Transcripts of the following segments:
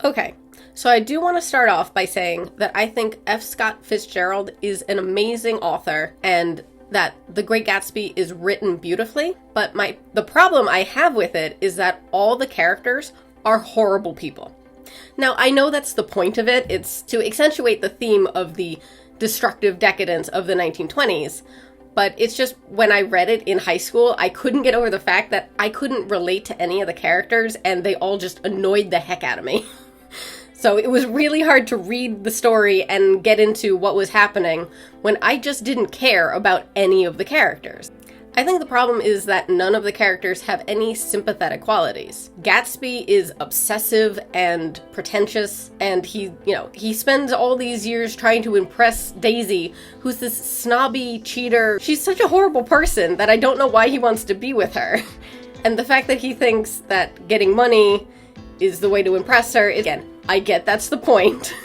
Okay, so I do want to start off by saying that I think F. Scott Fitzgerald is an amazing author and that The Great Gatsby is written beautifully, but the problem I have with it is that all the characters are horrible people. Now, I know that's the point of it. It's to accentuate the theme of the destructive decadence of the 1920s, but it's just when I read it in high school, I couldn't get over the fact that I couldn't relate to any of the characters and they all just annoyed the heck out of me. So it was really hard to read the story and get into what was happening when I just didn't care about any of the characters. I think the problem is that none of the characters have any sympathetic qualities. Gatsby is obsessive and pretentious, and he spends all these years trying to impress Daisy, who's this snobby cheater. She's such a horrible person that I don't know why he wants to be with her. And the fact that he thinks that getting money is the way to impress her, again, I get that's the point,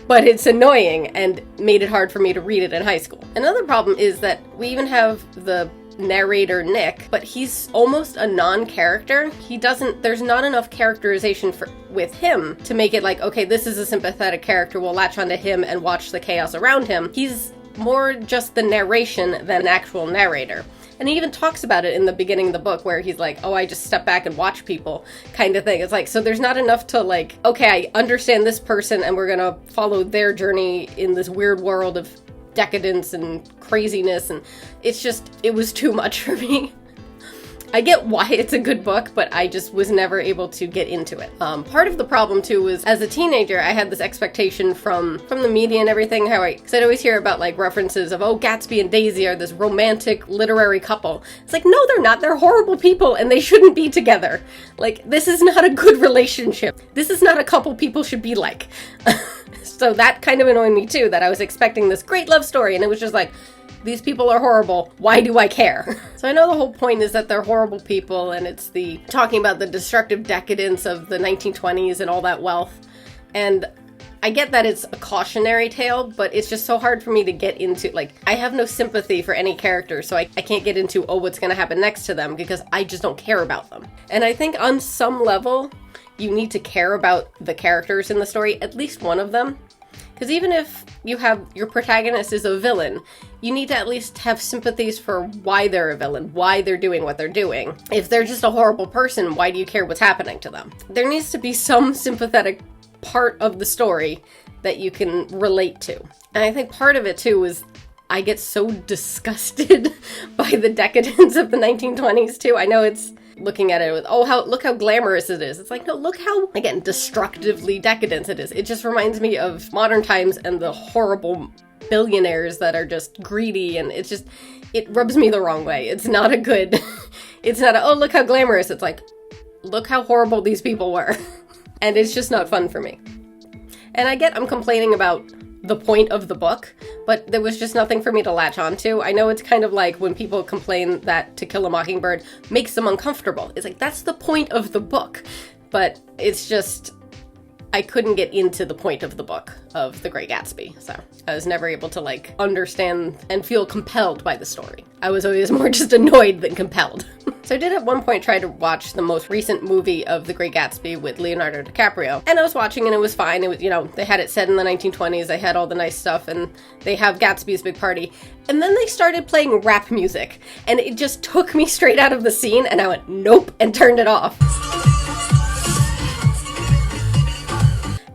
but it's annoying and made it hard for me to read it in high school. Another problem is that we even have the narrator Nick, but he's almost a non-character. There's not enough characterization with him to make it like, okay, this is a sympathetic character, we'll latch onto him and watch the chaos around him. He's more just the narration than an actual narrator. And he even talks about it in the beginning of the book where he's like, oh, I just step back and watch people kind of thing. It's like, so there's not enough to like, okay, I understand this person and we're gonna follow their journey in this weird world of decadence and craziness. And it was too much for me. I get why it's a good book, but I just was never able to get into it. Part of the problem too was as a teenager, I had this expectation from the media and everything, because I'd always hear about like references of, oh, Gatsby and Daisy are this romantic literary couple. It's like, no, they're not. They're horrible people and they shouldn't be together. Like, this is not a good relationship. This is not a couple people should be like. So that kind of annoyed me too, that I was expecting this great love story and it was just like, these people are horrible, why do I care? So I know the whole point is that they're horrible people and it's talking about the destructive decadence of the 1920s and all that wealth. And I get that it's a cautionary tale, but it's just so hard for me to get into, like, I have no sympathy for any character, so I can't get into, oh, what's gonna happen next to them, because I just don't care about them. And I think on some level, you need to care about the characters in the story, at least one of them. Because even if your protagonist is a villain, you need to at least have sympathies for why they're a villain, why they're doing what they're doing. If they're just a horrible person, why do you care what's happening to them? There needs to be some sympathetic part of the story that you can relate to. And I think part of it too is I get so disgusted by the decadence of the 1920s too. I know it's looking at it with, look how glamorous it is. It's like, no, look how, again, destructively decadent it is. It just reminds me of modern times and the horrible billionaires that are just greedy, and it rubs me the wrong way. It's not a good, oh, look how glamorous. It's like, look how horrible these people were. And it's just not fun for me. And I'm complaining about the point of the book, but there was just nothing for me to latch onto. I know it's kind of like when people complain that To Kill a Mockingbird makes them uncomfortable. It's like, that's the point of the book. But it's just, I couldn't get into the point of the book of The Great Gatsby. So I was never able to like understand and feel compelled by the story. I was always more just annoyed than compelled. So I did at one point try to watch the most recent movie of The Great Gatsby with Leonardo DiCaprio. And I was watching and it was fine. It was, they had it set in the 1920s. They had all the nice stuff and they have Gatsby's big party. And then they started playing rap music and it just took me straight out of the scene and I went, nope, and turned it off.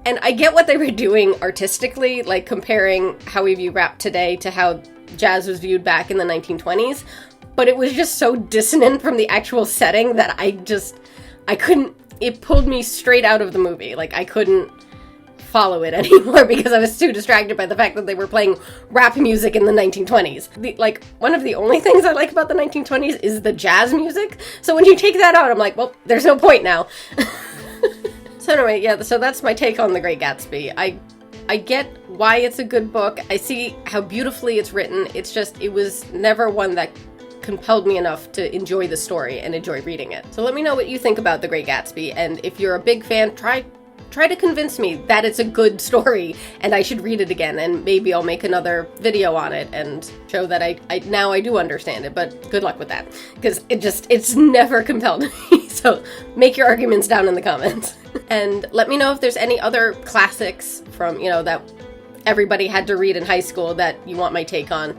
And I get what they were doing artistically, like comparing how we view rap today to how jazz was viewed back in the 1920s. But it was just so dissonant from the actual setting that I couldn't, it pulled me straight out of the movie. Like, I couldn't follow it anymore because I was too distracted by the fact that they were playing rap music in the 1920s. One of the only things I like about the 1920s is the jazz music. So when you take that out, I'm like, well, there's no point now. So anyway, yeah, so that's my take on The Great Gatsby. I get why it's a good book. I see how beautifully it's written. It's just, it was never one that compelled me enough to enjoy the story and enjoy reading it. So let me know what you think about The Great Gatsby, and if you're a big fan, try try to convince me that it's a good story and I should read it again, and maybe I'll make another video on it and show that I now I do understand it, but good luck with that, because it's never compelled me. So make your arguments down in the comments. And let me know if there's any other classics from, that everybody had to read in high school that you want my take on.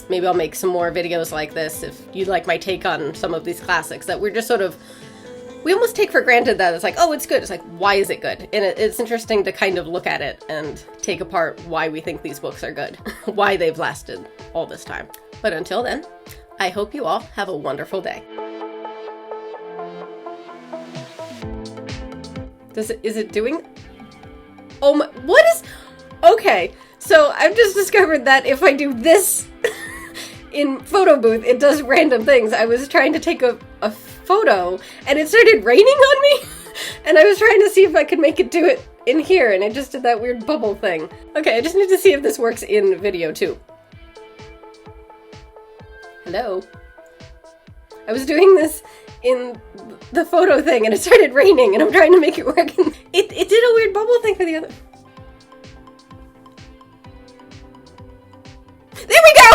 Maybe I'll make some more videos like this if you'd like my take on some of these classics that we're just sort of, we almost take for granted that it's like, oh, it's good. It's like, why is it good? And it's interesting to kind of look at it and take apart why we think these books are good, why they've lasted all this time. But until then, I hope you all have a wonderful day. Is it doing? Oh my, what is, okay. So I've just discovered that if I do this in photo booth, it does random things. I was trying to take a photo and it started raining on me. And I was trying to see if I could make it do it in here, and it just did that weird bubble thing. Okay, I just need to see if this works in video too. Hello? I was doing this in the photo thing and it started raining and I'm trying to make it work. And it did a weird bubble thing for the other. There we go!